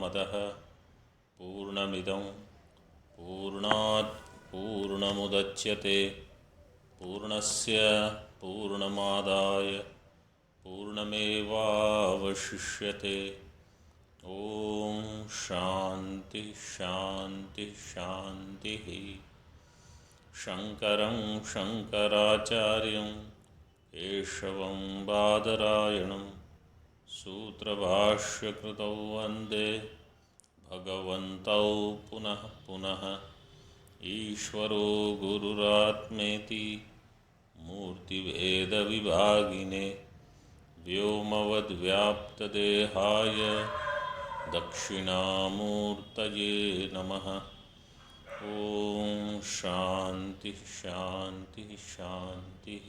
पूर्णमदः पूर्णमिदं पूर्णात् पूर्णमुदच्यते पूर्णस्य पूर्णमादाय पूर्णमेवावशिष्यते। ओम शांति शांति शांतिः। शंकरं शंकराचार्यं केशवं बादरायणं सूत्रभाष्यकृतौ वन्दे भगवन्तौ पुनः पुनः। ईश्वरो गुरुरात्मेति मूर्तिभेदविभागिने व्योमवद्व्याप्तदेहाय दक्षिणामूर्तये नमः। ओम शांति शांति शांतिः।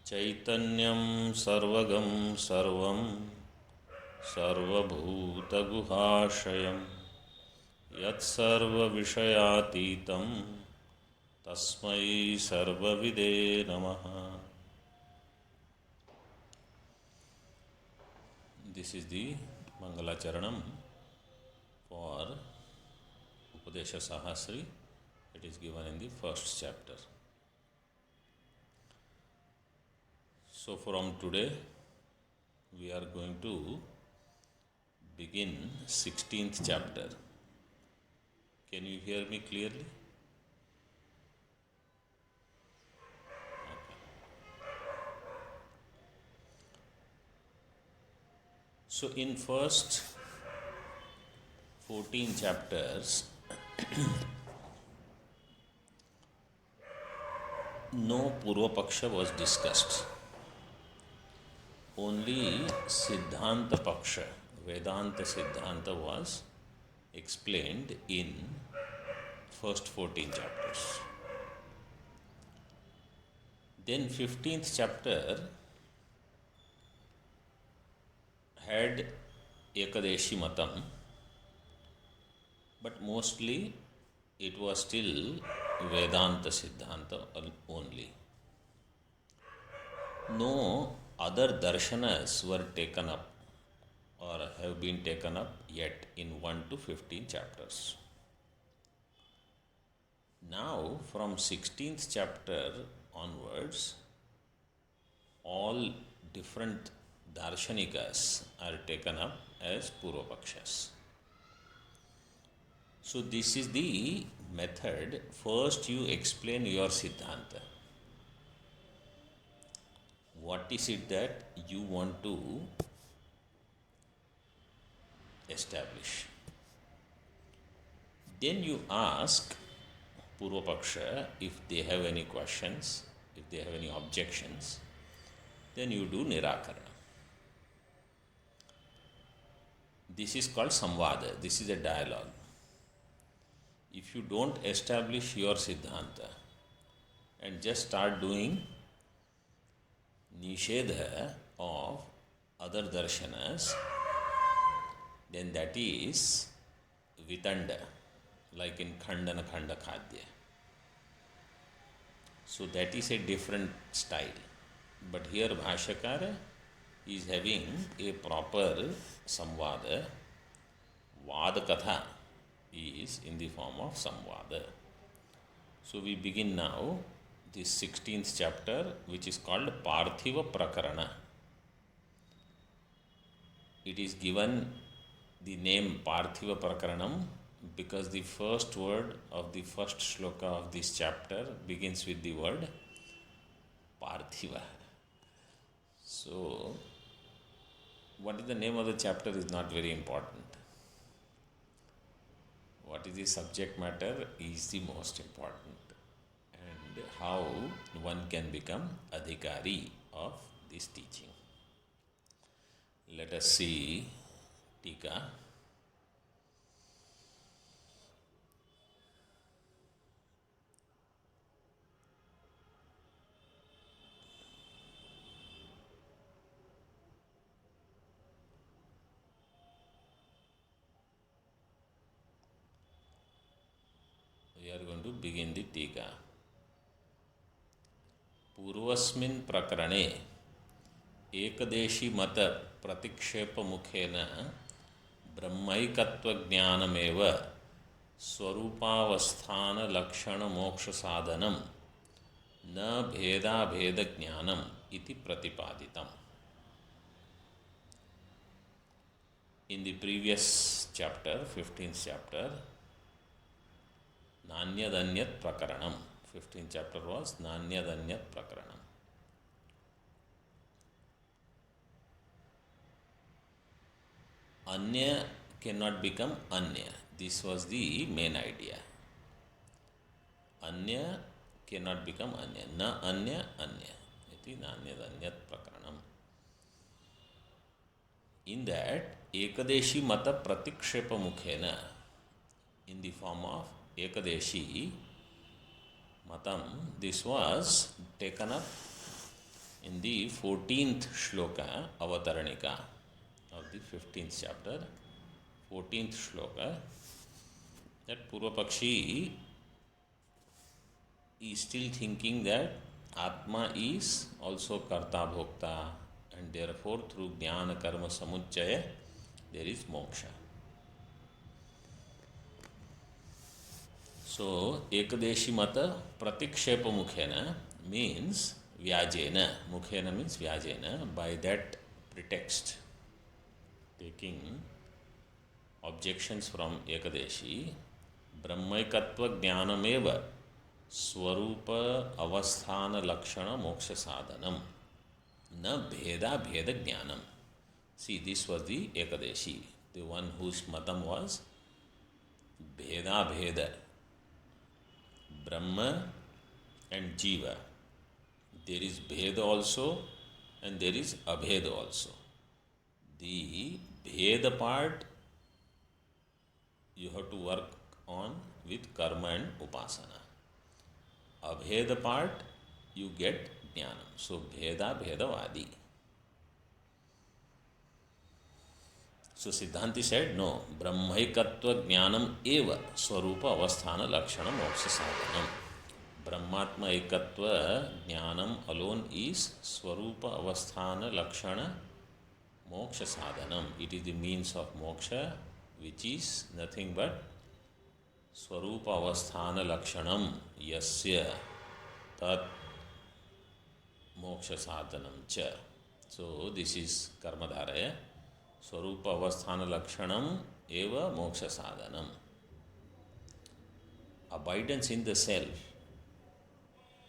चैतन्यं सर्वगं सर्वं सर्वभूतगुहाशयं यत्सर्वविषयातीतं तस्मै सर्वविदे नमः। This is the Mangalacharanam for Upadesha Sahasri. It is given in the first chapter. So from today we are going to begin 16th chapter. Can you hear me clearly? So in first 14 chapters, no Purva Paksha was discussed. Only Siddhanta Paksha, Vedanta Siddhanta was explained in first 14 chapters. Then 15th chapter had Ekadeshi Matam, but mostly it was still Vedanta Siddhanta only. No other darshanas were taken up or have been taken up yet in 1 to 15 chapters. Now from 16th chapter onwards, all different darshanikas are taken up as Purvapakshas. So this is the method. First you explain your Siddhanta. What is it that you want to establish? Then you ask Purvapaksha if they have any questions, if they have any objections, then you do Nirakarana. This is called Samvada. This is a dialogue. If you don't establish your Siddhanta and just start doing Nishedha of other darshanas, then that is Vitanda, like in Khandana Khanda Khadya. So that is a different style. But here Bhashyakara is having a proper Samvada. Vada Katha is in the form of Samvada. So we begin now this 16th chapter, which is called Parthiva Prakarana. It is given the name Parthiva Prakaranam because the first word of the first shloka of this chapter begins with the word Parthiva. So, what is the name of the chapter is not very important. What is the subject matter is the most important, and how one can become adhikari of this teaching. Let us see Tika. We are going to begin the Tika. पूर्वस्मिन् प्रकरणे एकदेशी मत प्रतिक्षेप मुखेन ब्रह्मैकत्वज्ञानमेव स्वरूपावस्थान लक्षण मोक्ष साधनम न भेदाभेद ज्ञानम इति प्रतिपादितम. In the previous chapter, 15th chapter, Nanyadanyat Prakaranam. 15th chapter was Nanyadanyat Prakaranam. Anya cannot become Anya. This was the main idea. Anya cannot become Anya. Na Anya, Anya. Iti Nanyadanyat Prakaranam. In that, Ekadeshi Mata Pratikshepa Mukhena, in the form of Ekadeshi Matam, this was taken up in the 14th shloka Avataranika of the 15th chapter, 14th shloka, that Purvapakshi is still thinking that Atma is also Karta Bhokta, and therefore through Jnana Karma Samuchaya there is moksha. So, Ekadeshi Mata Pratikshepa Mukhena means Vyajena. Mukhena means Vyajena. By that pretext, taking objections from Ekadeshi, Brahmaikatva Jnanameva Swarupa Avasthana Lakshana Moksha Sadhanam Na Bheda Bheda Jnanam. See, this was the Ekadeshi, the one whose matam was Bheda Bheda, Brahma and Jiva. There is Bheda also and there is Abheda also. The Bheda part you have to work on with karma and upasana. Abheda part you get jnanam. So Bheda Bhedavadi. So Siddhanti said, no, Brahmaikatva Jnanam eva Swarupa Avasthana Lakshana Moksha Sadhanam. Brahmatma Ekatva Jnanam alone is Swarupa Avasthana Lakshana Moksha Sadhanam. It is the means of moksha, which is nothing but Swarupa Avasthana Lakshanam Yasya Tat Moksha Sadhanam Cha. So this is Karmadharaya. Swarupa Avasthana Lakshanam eva Moksha Sadhanam. Abidance in the self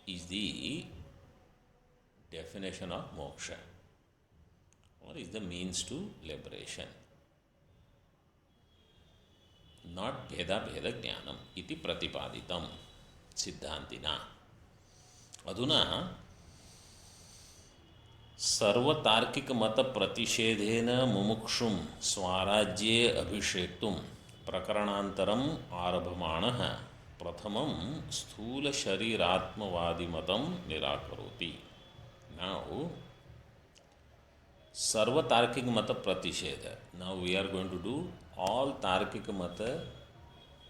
is the definition of moksha, or is the means to liberation. Not Bheda Bheda Jnanam iti pratipaditam Siddhantina. Aduna सर्वतार्किक मत प्रतिषेधेन मुमुक्षुम स्वाराज्ये अभिषेक्तुम प्रकरणांतरम आरभमाणः प्रथमं स्थूल शरीरात्मवादी मतम निराकरोति. Now सर्वतार्किक मत प्रतिषेध. Now we are going to do all तार्किक मत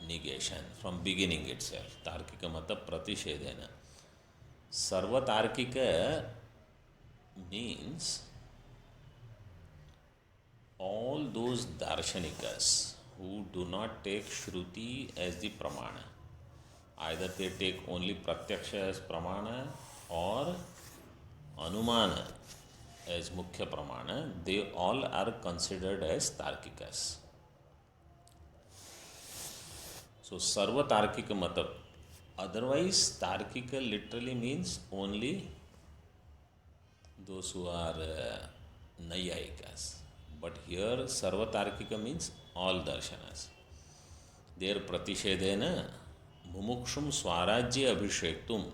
negation from beginning itself. तार्किक मत प्रतिषेधेन. सर्वतार्किक means all those darshanikas who do not take Shruti as the pramana. Either they take only Pratyaksha as pramana or Anumana as Mukhya pramana. They all are considered as Tarkikas. So Sarva Tarkika Mata. Otherwise, Tarkika literally means only those who are Nayayikas. But here Sarva Tarkika means all darshanas. There Pratishedena Mumukshum Swarajya Abhishektum.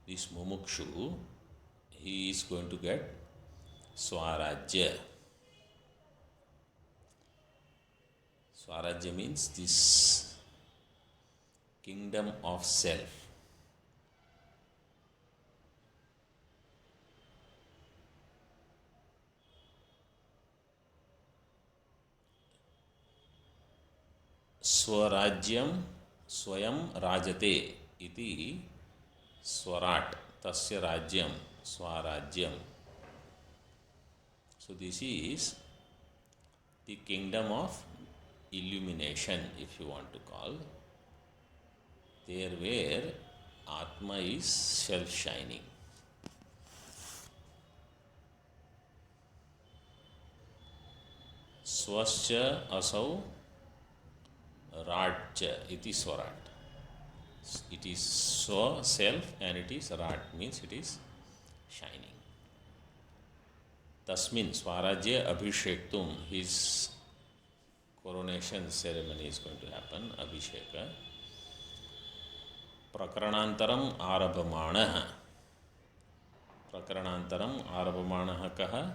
This Mumukshu, he is going to get Swarajya. Swarajya means this kingdom of self. स्वराज्यम स्वयं राजते इति स्वराट तस्य राज्यम स्वराज्यम. So this is the kingdom of illumination, if you want to call, there where Atma is self-shining. Swascha asau Rajya iti swarat. It is swa, self, and it is rat, means it is shining. Tasmin Swarajya Abhishektum, his coronation ceremony is going to happen, Abhisheka. Prakaranantaram Arabhamanaha. Prakaranantaram Arabhamanaha kaha?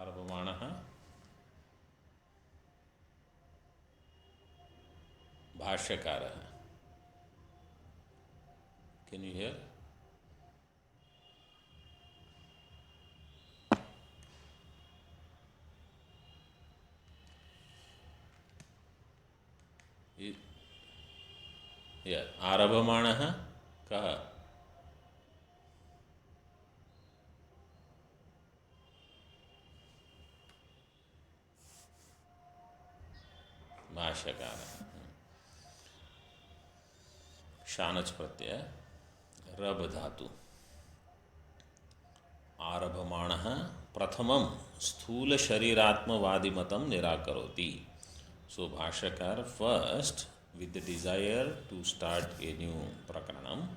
Arabhamanaha Bhashyakaraha. Can you hear? Yeah, Arabhamanaha kaha? Bhashyakaraha. शानच प्रत्यय रब धातु आरभमाणः प्रथमं स्थूल शरीरात्मवादी मतं निराकरोति. So Bhashyakar first, with the desire to start a new prakaranam,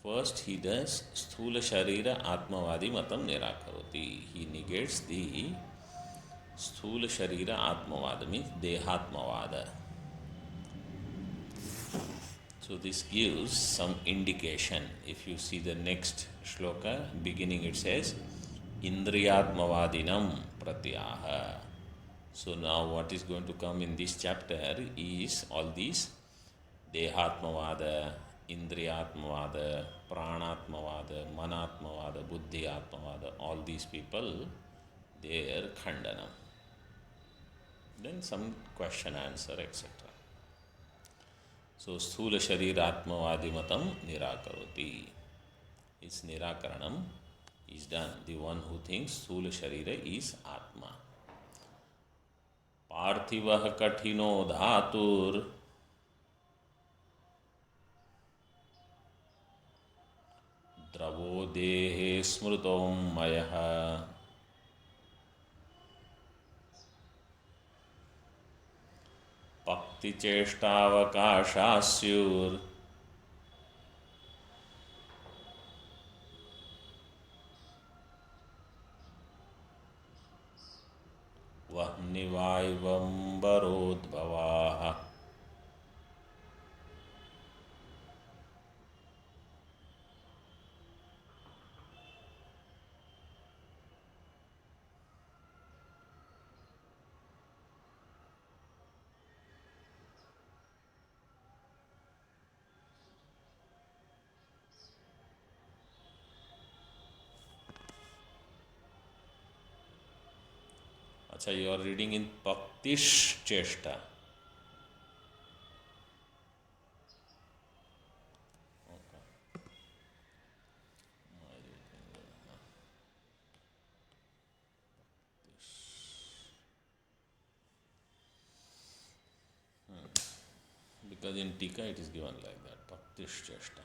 first he does sthula sharira atmavadi matam nirakaroti. He negates the sthula sharira atmavada, means dehatmavada. So this gives some indication. If you see the next shloka, beginning it says, Indriyatmavadinam pratyaha. So now what is going to come in this chapter is all these Dehatmavada, Indriyatmavada, Pranatmavada, Manatmavada, Buddhiatmavada, all these people, their khandanam. Then some question answer, etc. So sthula shariratmavadi matam nirakaroti. Its nirakaranam is done. The one who thinks sthula sharira is Atma. Parthivah kathino dhatur द्रवो देहे स्मृतों मयः भक्ति चेष्टावकाशास्युर वह्निवायुवंबरोद्भवाः. अच्छा, you are reading in Bhaktish Cheshta. Because in Tika it is given like that, Bhaktish Cheshta.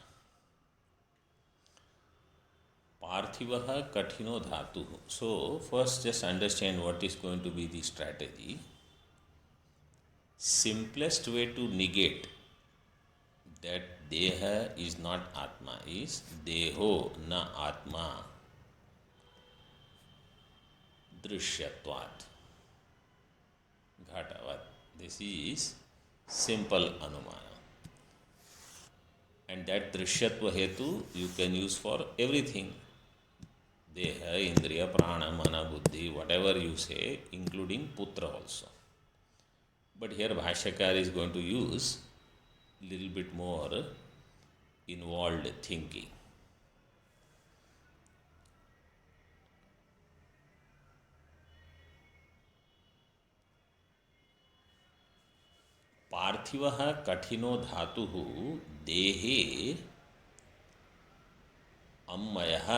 Parthivaha kathino dhatu. So first just understand what is going to be the strategy. Simplest way to negate that Deha is not Atma is Deho na Atma Drishyatvat Ghatavat. This is simple Anumana. And that Drishyatva Hetu you can use for everything. Deha, Indriya, Prana, Mana, Buddhi, whatever you say, including Putra also. But here Bhashyakar is going to use little bit more involved thinking. पार्थिवः कठिनो धातुः देहे अम्मयः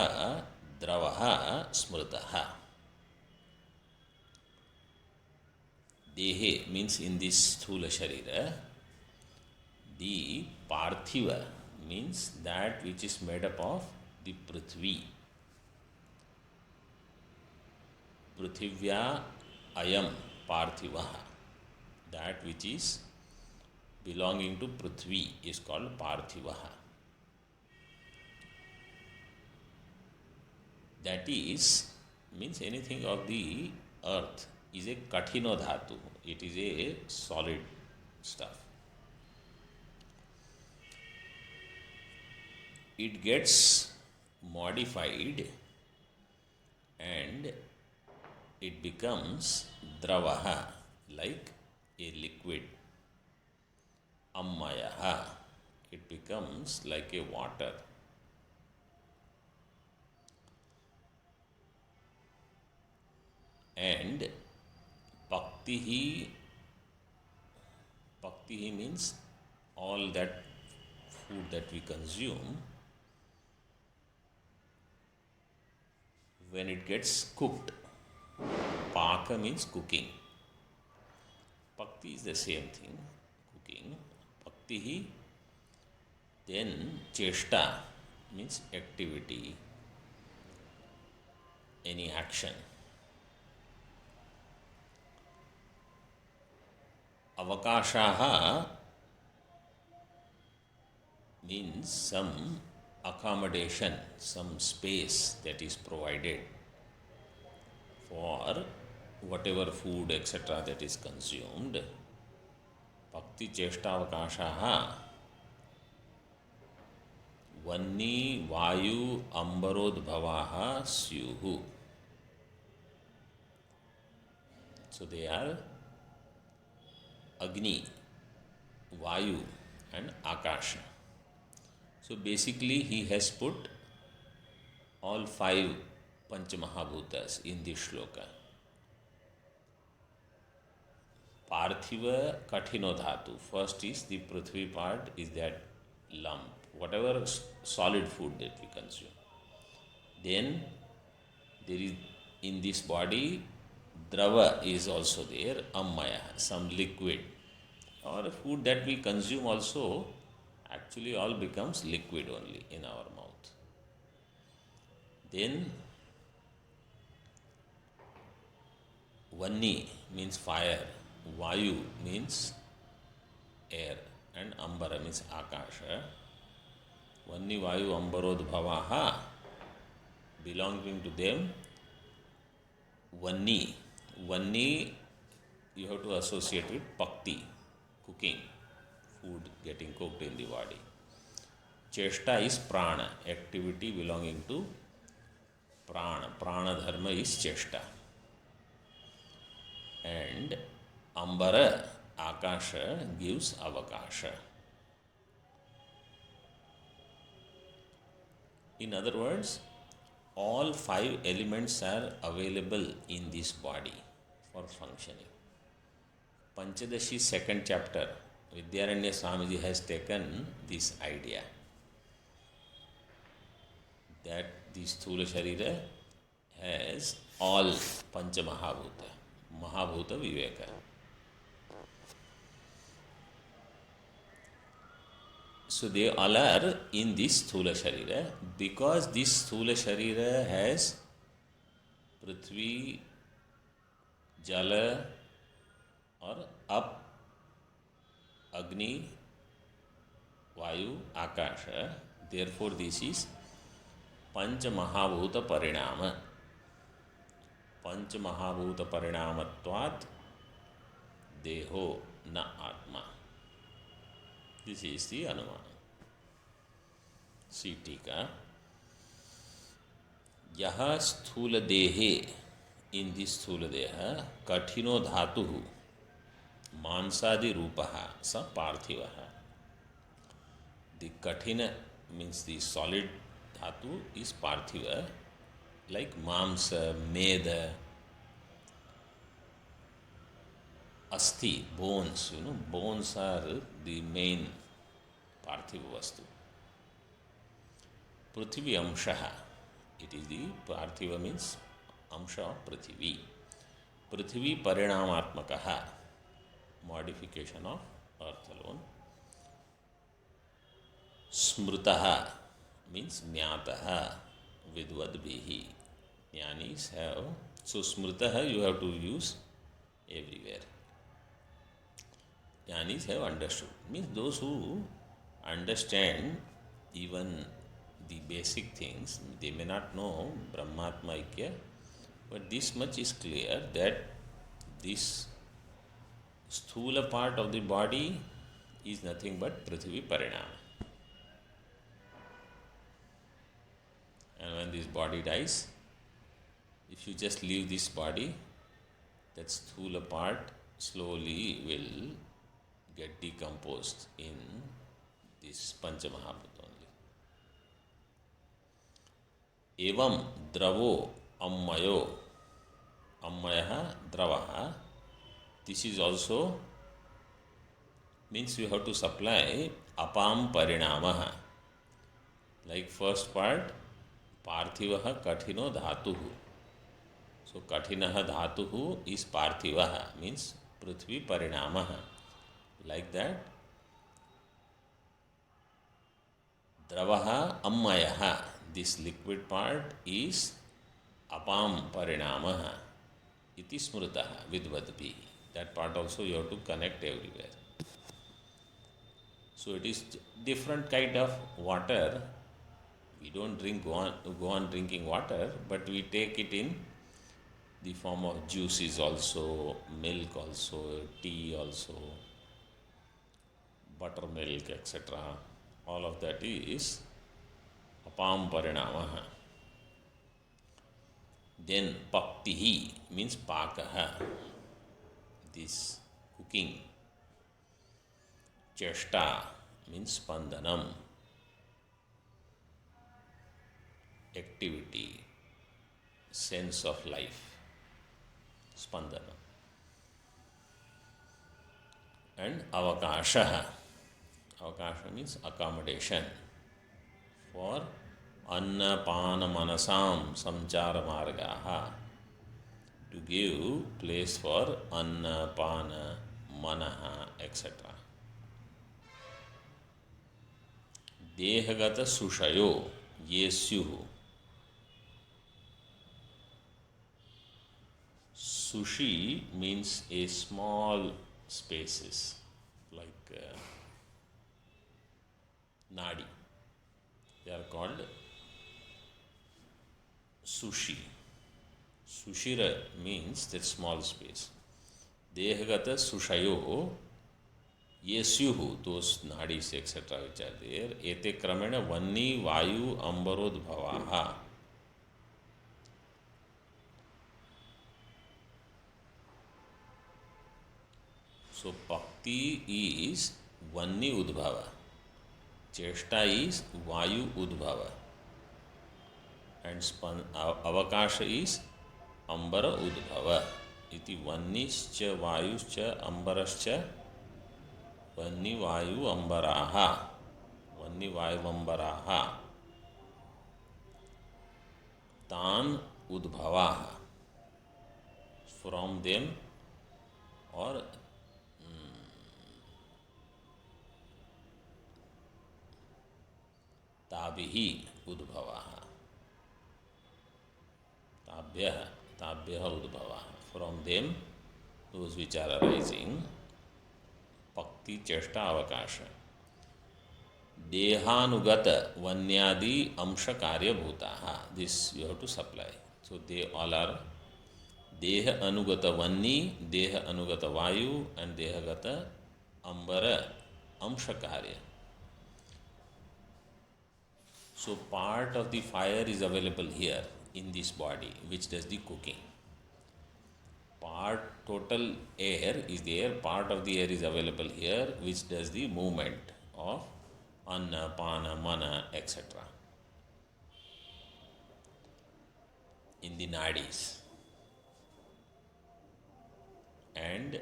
द्रवः स्मृतः. Dehe means in this sthula sharira. The parthiva means that which is made up of the prithvi. Prithivya ayam parthivaha. That which is belonging to prithvi is called parthivaha. That is means anything of the earth is a kathino dhatu. It is a solid stuff. It gets modified and it becomes dravaha, like a liquid. Ammayaha, it becomes like a water. And Bhaktihi means all that food that we consume, when it gets cooked. Paka means cooking. Bhakti is the same thing, cooking. Bhaktihi. Then Cheshta means activity, any action. Avakashaha means some accommodation, some space that is provided for whatever food etc. that is consumed. Bhakti Cheshtavakashaha Vanni Vayu Ambarodbhavaha Syuhu. So they are Agni, Vayu and Akasha. So basically he has put all 5 Panchamahabhutas in this shloka. Parthiva Kathino Dhatu. First is the Prithvi part, is that lump, whatever solid food that we consume. Then there is in this body Drava is also there, Ammaya, some liquid. Or food that we consume also actually all becomes liquid only in our mouth. Then Vanni means fire, Vayu means air, and Ambara means Akasha. Vanni Vayu Ambarodbhavaha, belonging to them Vanni. Vanni you have to associate with Bhakti, cooking, food getting cooked in the body. Cheshta is prana, activity belonging to prana. Prana dharma is cheshta. And Ambara, Akasha, gives Avakasha. In other words, all 5 elements are available in this body for functioning. Panchadashi second chapter, Vidyaranya Swamiji has taken this idea that the Sthula Sharira has all Pancha Mahabhuta, Mahabhuta Viveka. So they all are in this Sthula Sharira, because this Sthula Sharira has Prithvi, Jala or Up, Agni, Vayu, Akasha. Therefore this is Pancha Mahabhuta Parinama. Pancha Mahabhuta Parinamatvat Deho na Atma. This is the Anumana. See Tika. Yaha Sthula Dehe, in this Sthula Deha, Kathino Dhatuhu, Mansadi Rupaha, Sa Parthivaha. The Kathina means the solid Dhatu is Parthiva, like Mamsa, Meda, Asti, bones, bones are the main Parthiva Vastu. Prithvi Amshaha, it is the Parthiva means Amsha of Prithvi. Prithvi Parinamatmakaha, modification of earth alone. Smrutaha means Jnataha Vidvadbihi. Jnanis have, so Smrutaha you have to use everywhere. Jnanis have understood, means those who understand even the basic things, they may not know Brahmatma Ikya, but this much is clear that this sthula part of the body is nothing but Prithvi Parinama. And when this body dies, if you just leave this body, that sthula part slowly will get decomposed in this Panchamahabhuta only. Evam dravo ammayo, ammayaha dravaha. This is also means you have to supply apam parinamaha. Like first part, parthivaha kathino dhatuhu. So kathinaha dhatuhu is parthivaha, means prithvi parinamaha. Like that, dravaha ammayaha, this liquid part is apam parinamaha. Iti smrutaha vidvadbhi. That part also you have to connect everywhere. So it is different kind of water. We don't go on drinking water, but we take it in the form of juices also, milk also, tea also, buttermilk, etc. All of that is apam parinamaha. Then paktihi means pakaha, this cooking. Cheshta means spandanam, activity, sense of life, spandana. And avakasha, avakasha means accommodation for anna pana manasam samchara margaha, to give place for anna pana manaha, etc. Dehagata sushayo yesyuhu. Sushi means a small spaces like nadi. They are called sushi. Sushira means that small space. Dehagata sushayo yesyuhu, those nadis etc. which are there, ete kramena vanni vayu ambarodbhavaha. So bhakti is vanni udbhava, cheshta is vayu udbhava, and avakasha is ambara udbhava. Iti vannischa vayuscha ambarascha vanni vayu ambaraha, vanni vayu ambaraha, tan udbhavaha, from them or ताभिः उद्भवः, ताभ्यः उद्भवः, from them those which are arising. Bhakti cheshta avakasha. Dehanugata vanyadi amsha karya bhutaha. This you have to supply. So they all are deha anugata vanni, deha anugata vayu, and dehagata ambara amsha karya. So part of the fire is available here in this body, which does the cooking. Part total air is there, part of the air is available here, which does the movement of anna, pana, mana, etc. in the nadis. And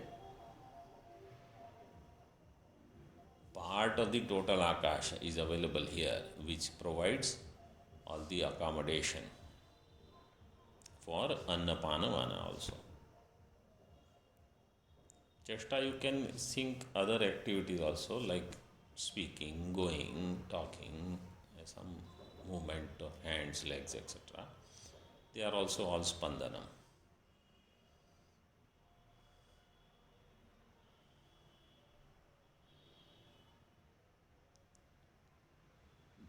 part of the total Akash is available here, which provides all the accommodation for Annapana Vana also. Chesta, you can think other activities also like speaking, going, talking, some movement of hands, legs, etc. They are also all spandanam.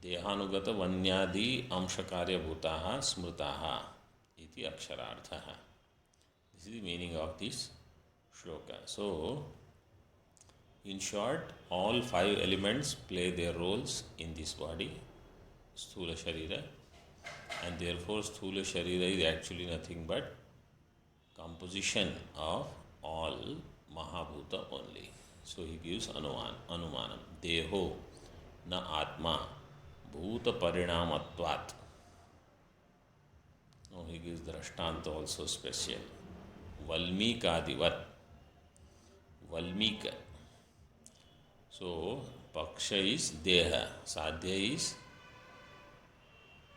देहानुगत वन्यादि अंश कार्यभूताः स्मृताः इति अक्षरार्थः. This is the meaning of this shloka. So, in short, all five elements play their roles in this body, Sthula Sharira, and therefore Sthula Sharira is actually nothing but composition of all Mahabhuta only. So he gives Anumanam. Deho na Atma Bhuta Parinamatvat. Now he gives Drashtanta also special. Valmikadivat. Valmika. So Paksha is Deha. Sadhya is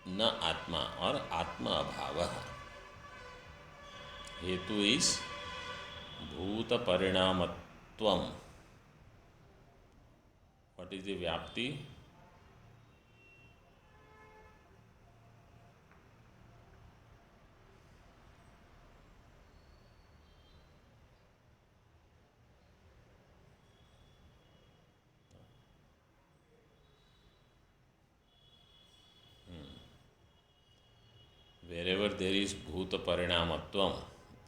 na Atma or Atma Abhava. Hetu is Bhuta Parinamatvam. What is the Vyapti? Wherever there is Bhuta Parinamatvam,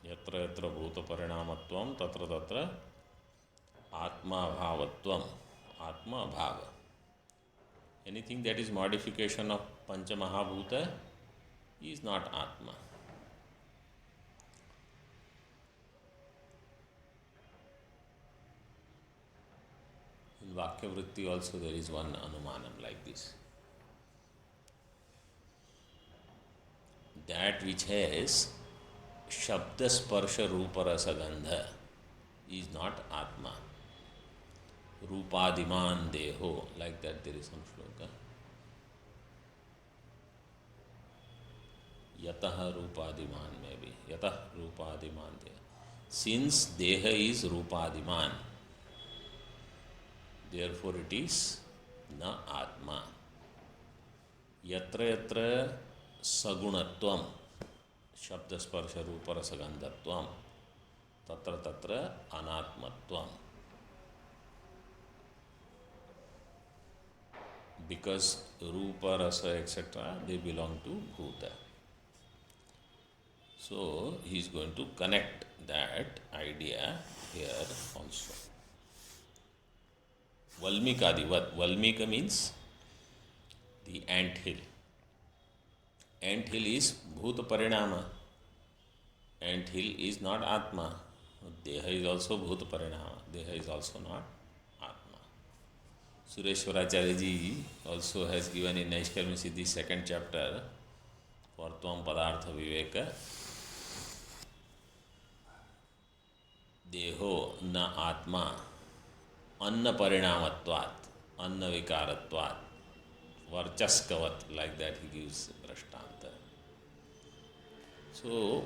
yatra yatra Bhuta Parinamatvam, tatra tatra Atma Bhavatvam, Atma Bhava. Anything that is modification of Pancha Mahabhuta is not Atma. In Vakya Vritti also there is one Anumanam like this. That which has Shabda Sparsha Rupa Rasa Gandha is not Atma. Rupadiman Deho, like that there is some shloka. Yataha Rupadiman maybe. Yatah Rupadiman Deha. Since Deha is Rupadiman, therefore it is na Atma. Yatra yatra Sagunatvam, Shabda Sparsha Rupa Rasa Gandhatvam, Tatra Tatra Anatmatvam. Because Rupa, Rasa, etc., they belong to Bhuta. So, he is going to connect that idea here also. Valmikadivat. Valmika means the ant hill. Ant hill is Bhuta Parinama. Ant hill is not Atma. Deha is also Bhuta Parinama. Deha is also not Atma. Sureshwaracharya ji also has given in Naishkarmi Siddhi second chapter for Tvam Padartha Viveka. Deho na Atma Anna Parinamatvat, Anna Vikaratvat, Varchaskavat, like that he gives Drashtanta. So,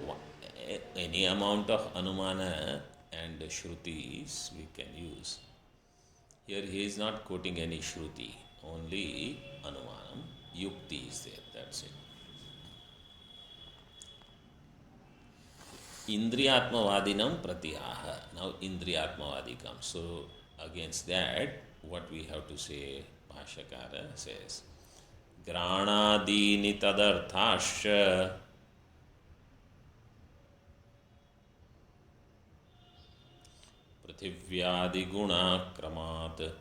any amount of Anumana and Shrutis we can use. Here he is not quoting any Shruti, only Anumanam, Yukti is there, that's it. Indriyatmavadinam Pratiyaha. Now Indriyatmavadi comes. So against that, what we have to say, Bhashyakara says, Granadini tadarthasya Prithivya guna kramat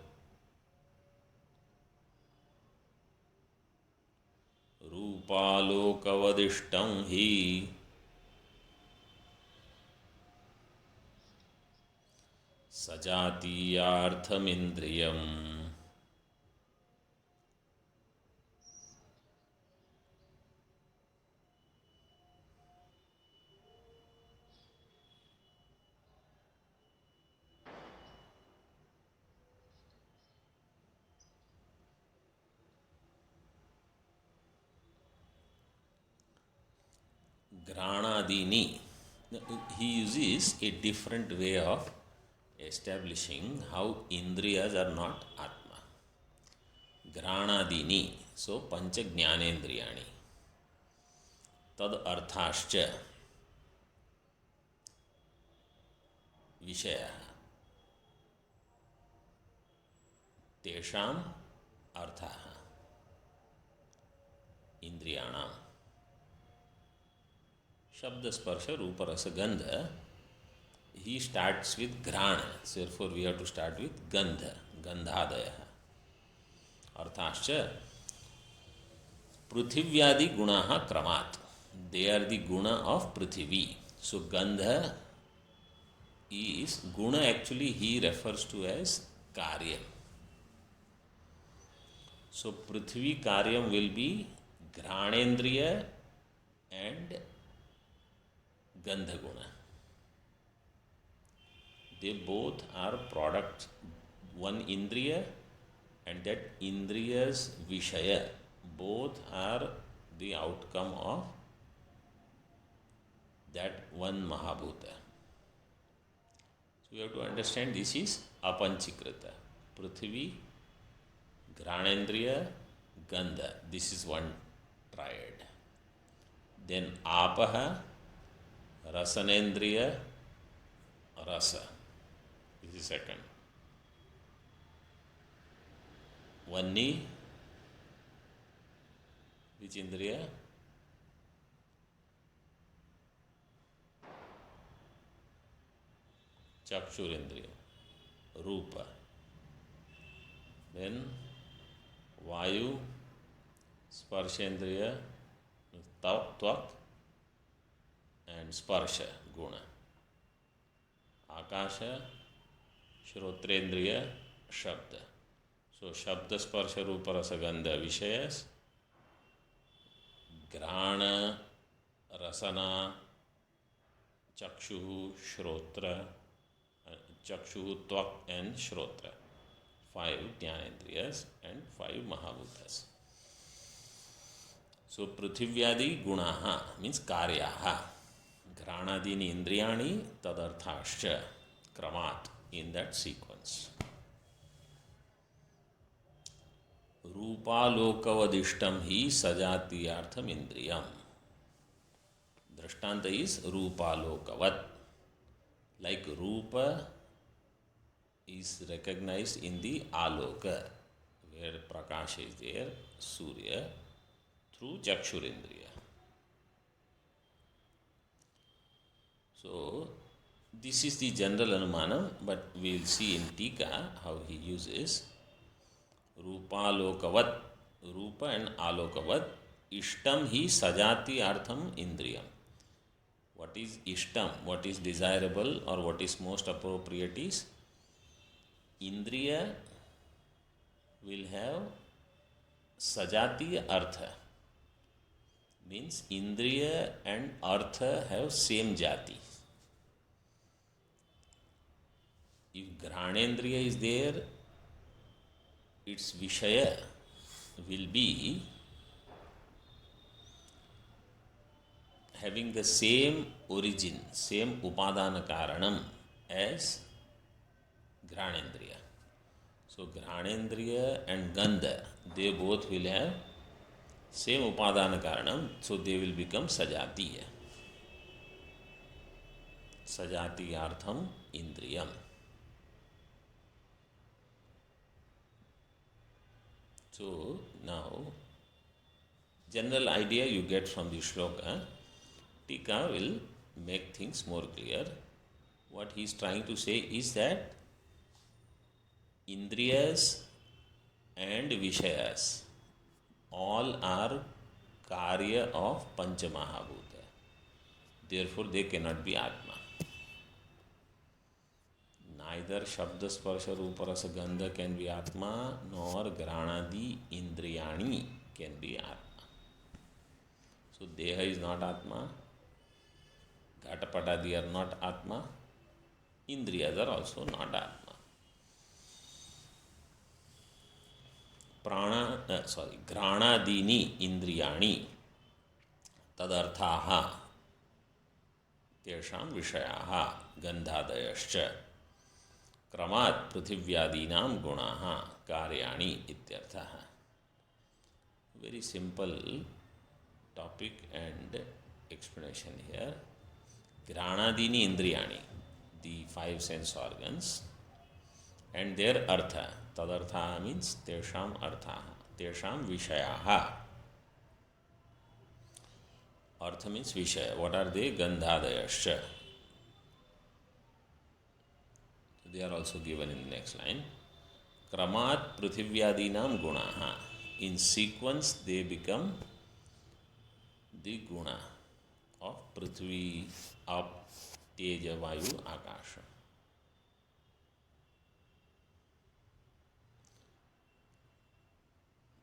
Rupalokavadishtam hi Sajatiyarthamindriyam. Granadini. He uses a different way of establishing how Indriyas are not Atma. Granadini. So, Pancha Jnanendriyani. Tad Arthascha Vishaya. Tesham Arthaha. Indriyanam. Shabda Sparsha Rupa Rasa Gandha. He starts with Grana. Therefore, we have to start with Gandha. Gandhadaya. Arthascha Pruthivyadi Gunaha Kramat. They are the guna of Prithvi. So, Gandha is guna, actually he refers to as Karyam. So, Prithvi Karyam will be Granendriya and Gandha guna. They both are products, one Indriya and that Indriya's Vishaya. Both are the outcome of that one Mahabhuta. So, you have to understand this is Apanchikrita. Prithvi, Granendriya, Gandha. This is one triad. Then Apaha, Rasanendriya, Rasa. This is second. Vanni, which Indriya? Chakshurendriya, Rupa. Then Vayu, Sparshendriya, Twak, and Sparsha, Guna. Akasha, Shrotrendriya, Shabda. So, Shabda, Sparsha, Rupa, Rasa, Gandha, Vishayas. Grana, Rasana, Chakshu, Shrotra, Chakshu, Twak, and Shrotra. 5 Jnanendriyas and 5 Mahabhutas. So, Pruthivyadi Gunaha means Karyaha. Granadini Indriyani Tadarthascha Kramat, in that sequence. Rupalokavadishtam hi sajatiyartham indriyam. Drishtanta is Rupalokavat. Like Rupa is recognized in the Aloka, where Prakash is there, Surya, through Chakshurendriya. So, this is the general Anumanam, but we will see in Tika how he uses Rupalokavat, Rupa and Alokavat, Ishtam hi sajati artham indriyam. What is Ishtam, what is desirable or what is most appropriate is Indriya will have sajati artha. Means Indriya and Artha have same jati. If Granendriya is there, its Vishaya will be having the same origin, same Upadana Karanam as Granendriya. So, Granendriya and Gandha, they both will have same Upadana Karanam, so they will become Sajatiya. Sajatiyartham Indriyam. So, now, general idea you get from the shloka. Tika will make things more clear. What he is trying to say is that Indriyas and Vishayas all are Karya of Panchamahabhuta. Therefore, they cannot be Atma. Neither Shabda, Sparsha, Rupa, Rasa, Gandha can be Atma, nor Granadi, Indriyani can be Atma. So, Deha is not Atma, Ghatapatadi are not Atma, Indriyas are also not Atma. Granadini Indriyani tadarthaha तेषां विषयाः गन्धादयश्च क्रमात् पृथिव्यादीनां गुणाः कार्याणि इत्यर्थः. Very simple topic and explanation here. Granadini indriyani, the 5 sense organs, and their artha. Tadartha means tesham artha, tesham vishayaha. Artha means vishaya. What are they? Gandhadayascha. They are also given in the next line. Kramat prithivyaadinam gunaha. In sequence, they become the guna of Prithvi, Up, Teja, Vayu, Akasha.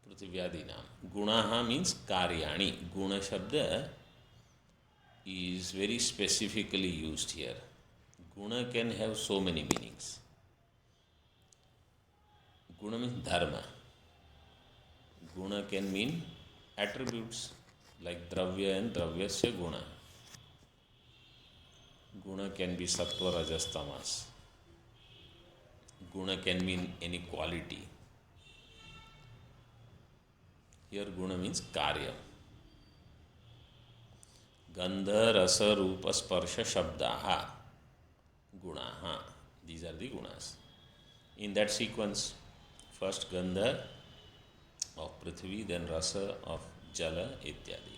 Prithvyadinam. Gunaha means karyani. Guna shabda is very specifically used here. Guna can have so many meanings. Guna means dharma. Guna can mean attributes like dravya and dravyasya guna. Guna can be sattva, rajas, tamas. Guna can mean any quality. Here guna means karya. Gandha, rasa, rupa, sparsha, shabdaha. Gunaha. These are the gunas. In that sequence, first gandha of Prithvi, then rasa of Jala, ityadi.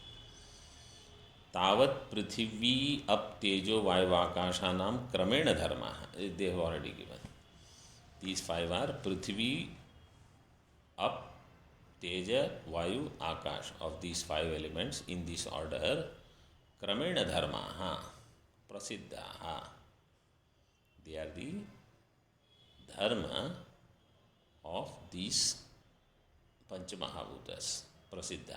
Tavat Prithvi, Up, Tejo, Vayavakashanam, Kramena Dharma. They have already given. These 5 are Prithvi, Up, Teja, Vayu, Akash. Of these 5 elements in this order, Kramena Dharma, Prasiddha. They are the dharma of these Panchamahabhutas, Prasiddha.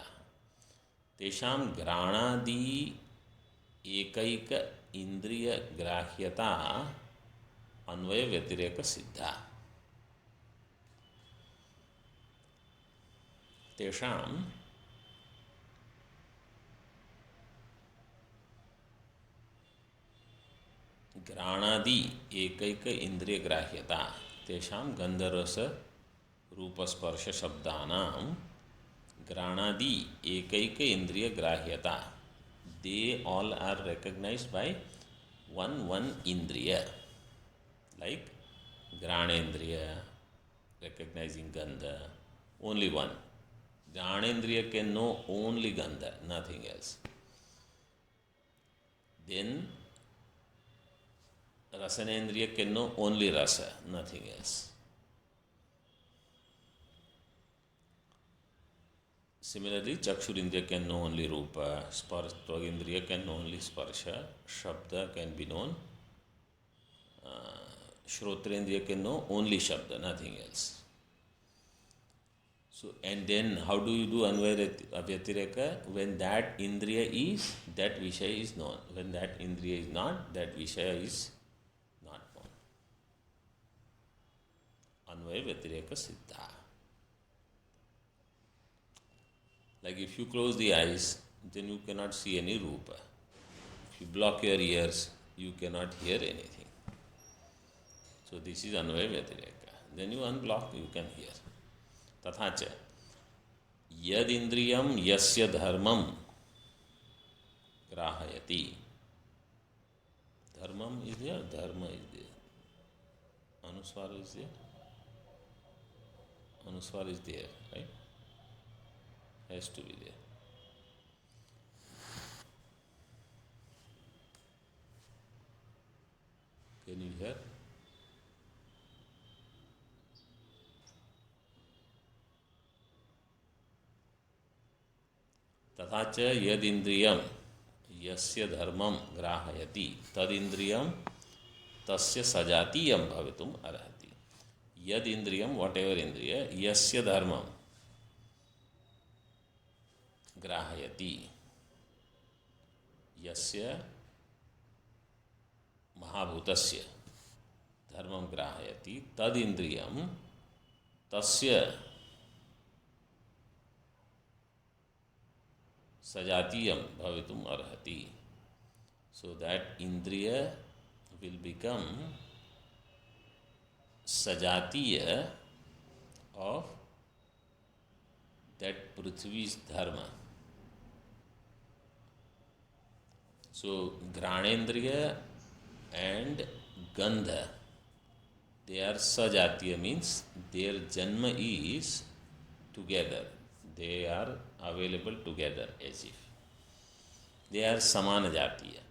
Tesham Granadi Ekaika Indriya Grahyata Anvaya Vyatireka Siddha. Tesham Granadi Ekaika Indriya Grahyata. Tesham Gandharasa Rupasparsha Shabdanam Granadi Ekaika Indriya Grahyata. They all are recognized by one Indriya. Like Granendriya, recognizing Gandha, only one. Granendriya can know only Gandha, nothing else. Then Rasanendriya can know only Rasa, nothing else. Similarly, Chakshurindriya can know only Rupa, Twagindriya can know only Sparsha, Shabda can be known, Shrotrendriya can know only Shabda, nothing else. So, and then how do you do Anvaya Vyatireka? When that Indriya is, that Vishaya is known. When that Indriya is not, that Vishaya is not known. Anvaya Vyatireka Siddha. Like if you close the eyes, then you cannot see any Rupa. If you block your ears, you cannot hear anything. So this is Anvaya Vyatireka. Then you unblock, you can hear. Tathacha Yad Indriyam Yasya Dharmam Grahayati. Dharmam is there, Dharma is there. Anuswar is there. Anuswar is there, right? Has to be there. Can you hear? तथा च यदिन्द्रियं यस्य धर्मं ग्राहयति तदिन्द्रियं तस्य सजातीयं भवितुम् अर्हति. यदिन्द्रियं what ever इंद्रिय यस्य धर्मं ग्राहयति यस्य महाभूतस्य धर्मं ग्राहयति तदिन्द्रियं तस्य सजातीयम भवितुम अर्हति. So that indriya will become sajatiya of that Prithvi's dharma. So Granendriya and Gandha, they are sajatiya, means their janma is together. They are available together as if they are samana jatiya.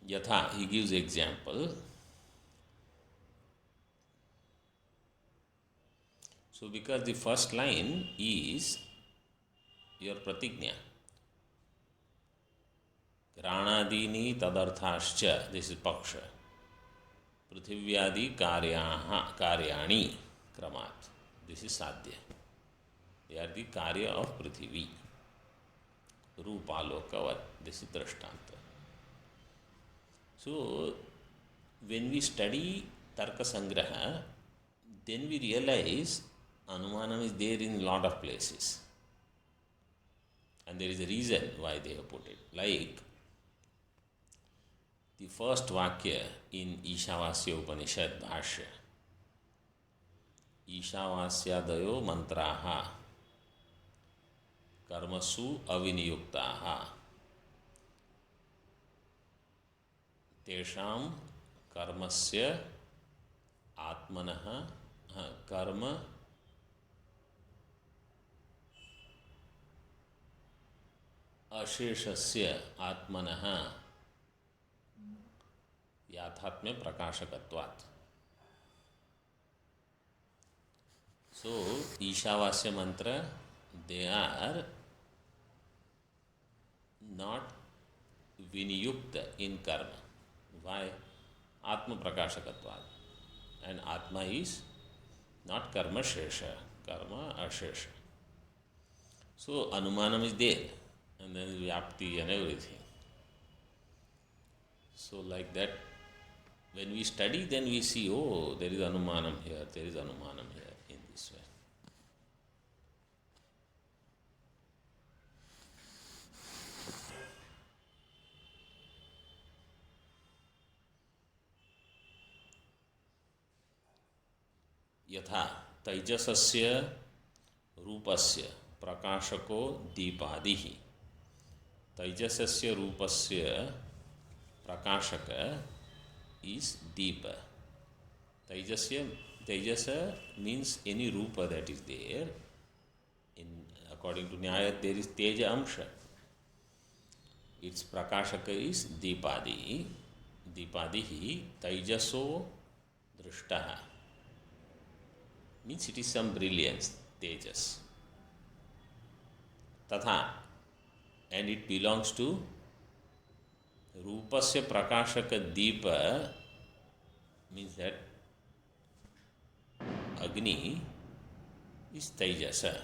Yatha, he gives example. So because the first line is your pratigna, घ्राणादीनि तदर्थाश्च, this is paksha, पृथिव्यादि कार्याणि क्रमात्, this is sadhya. They are the karya of prithivi. रूपालोकवत, this is दृष्टांत. सो when we study tarka sangraha, then we realize anumanam is there in lot of places, and there is a reason why they have put it. Like the first vakya in Ishavasya Upanishad Bhashya, Ishavasyadayo mantraha karmasu aviniyuktaha tesham कर्मस्य आत्मनः कर्म अशेषस्य आत्मनः याथात्म्य प्रकाशकत्वात्. So Ishavasya मंत्र, they are not viniyukta in karma. Why? Atma prakashakatvad, and Atma is not karma shesha, karma ashesha. So anumanam is there, and then vyapti and everything. So like that, when we study, then we see, oh, there is anumanam here, there is anumanam here, in this way. यथा तैजसस्य रूपस्य प्रकाशको दीपादिः. तैजसस्य रूपस्य प्रकाशक is deepa. Taijasa means any rupa that is there. According to Nyaya, there is teja amsha. Its prakashaka is deepadi. Deepadihi taijaso drishtaha. Means it is some brilliance, tejas. Tatha, and it belongs to Rupasya prakashaka deepa, means that Agni is Taijasa.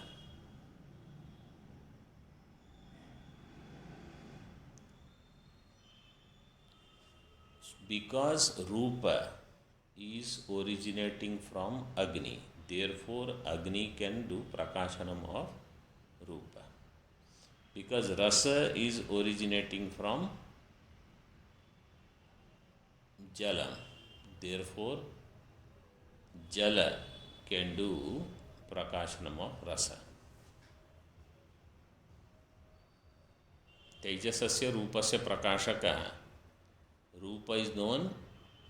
Because Rupa is originating from Agni, therefore Agni can do prakashanam of Rupa. Because Rasa is originating from Jala, therefore Jala can do prakashanam of Rasa. Tejasasya Rupasya prakashaka. Rupa is known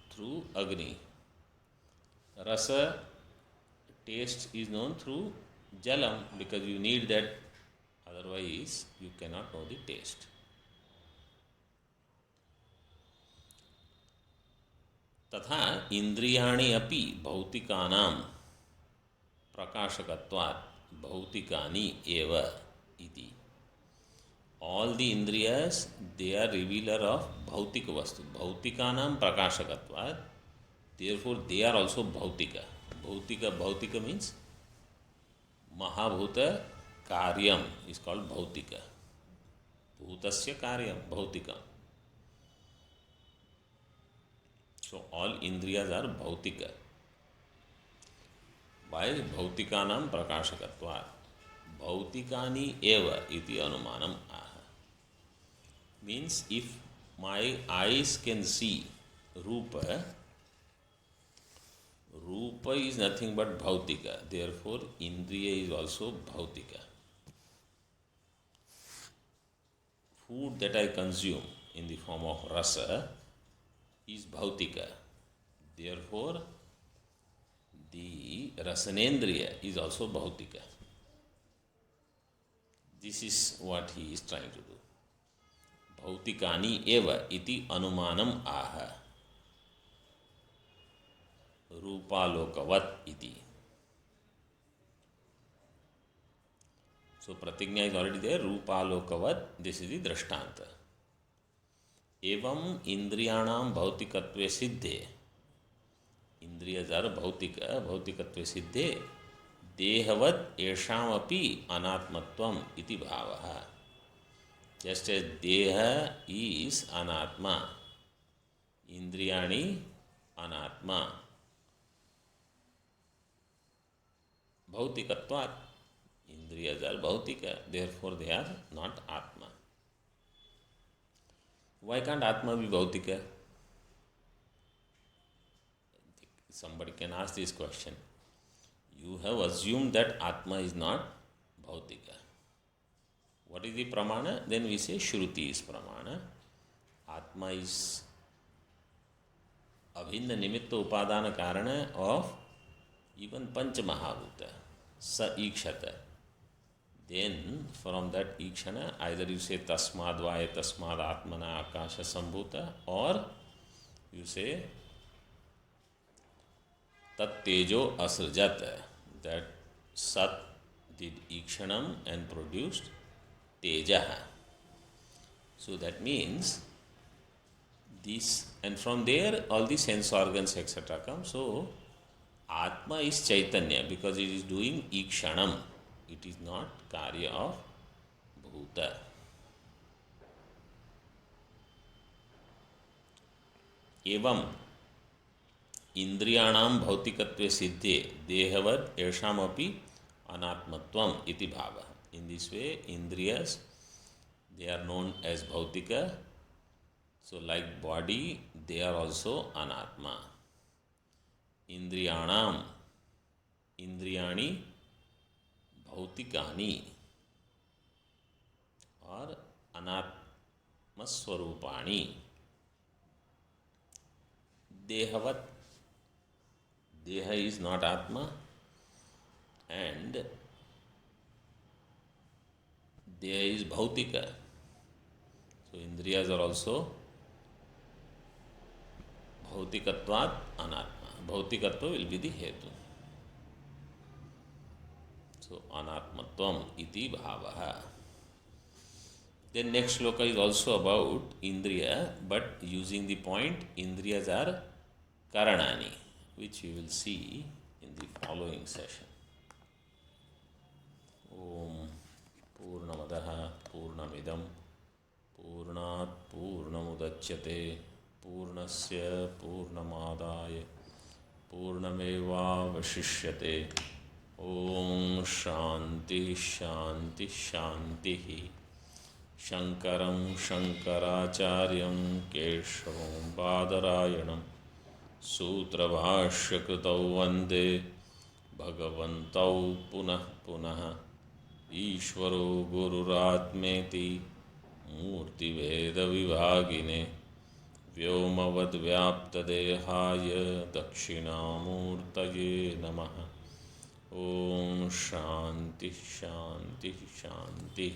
through Agni. Rasa, taste, is known through Jalam, because you need that, otherwise you cannot know the taste. तथा इंद्रियाणि अपि भौतिकानां प्रकाशकत्वात् भौतिकानि एव इति. All the indriyas, they are revealer of bhautika vastu. Bhautikanam prakashakatvat, therefore they are also bhautika. Bhautika means Mahabhuta karyam is called bhautika. Bhutasya karyam, bhautika. So all indriyas are bhautika. By bhautikanam prakashakatvat, bhautikani eva iti anumanam aha. Means if my eyes can see Rupa, Rupa is nothing but Bhautika. Therefore, Indriya is also Bhautika. Food that I consume in the form of rasa is Bhautika. Therefore, the Rasanendriya is also Bhautika. This is what he is trying to do. Bhautikani eva iti anumanam aha. Rupalokavat iti. So pratignya is already there. Rupalokavat, this is the drashtanta. Evam indriyanam bhautikatve siddhe. Indriyas are bhautika, bhautikatve siddhe. Dehavat eshamapi anatmatvam iti bhavaha. Just as deha is anatma, indriyani anatma. Bhautikatvat. Indriyas are bhautika, therefore they are not atma. Why can't atma be bhautika? Somebody can ask this question. You have assumed that atma is not bhautika. What is the pramana? Then we say Shruti is pramana. Atma is abhinna nimitta upadana karana of even Pancha Mahabhuta, Sa Ikshata. Then from that Ikshana, either you say Tasmad Vaya Tasmad Atmana Akasha Sambhuta, or you say Tat Tejo Asrajat, that Sat did Ikshanam and produced Tejaha. So that means this, and from there all the sense organs etc. come. So Atma is Chaitanya because it is doing Ikshanam. It is not Karya of Bhuta. Evam Indriyanam Bhautikatve Siddhe Dehavat Eshamapi Anatmatvam iti bhava. In this way, Indriyas, they are known as Bhautika. So like body, they are also Anatma. Indriyanam, Indriyani, Bhautikani, or Anatmaswarupani. Dehavat, Deha is not Atma, and Deha is Bhautika. So Indriyas are also Bhautikatvat Anatma. Bhautikatva will be the hetu. So Anatmatvam iti bhavaha. Then next shloka is also about Indriya, but using the point Indriyas are Karanani, which we will see in the following session. Om Purnamadaha Purnamidam Purnat Purnamudachyate Purnasya Purnamadaya Purnamevavashishyate. Om Shanti Shanti Shanti. Shankaram Shankaracharyam Keshavam Badarayanam Sutrabhashyakritau Vande Bhagavantau Punah Punah Ishvaro Gururatmeti Murti Veda Vivagine Vyomavad Vyaptadehaya Dakshinamurtaye Namaha. Om Shanti Shanti Shanti.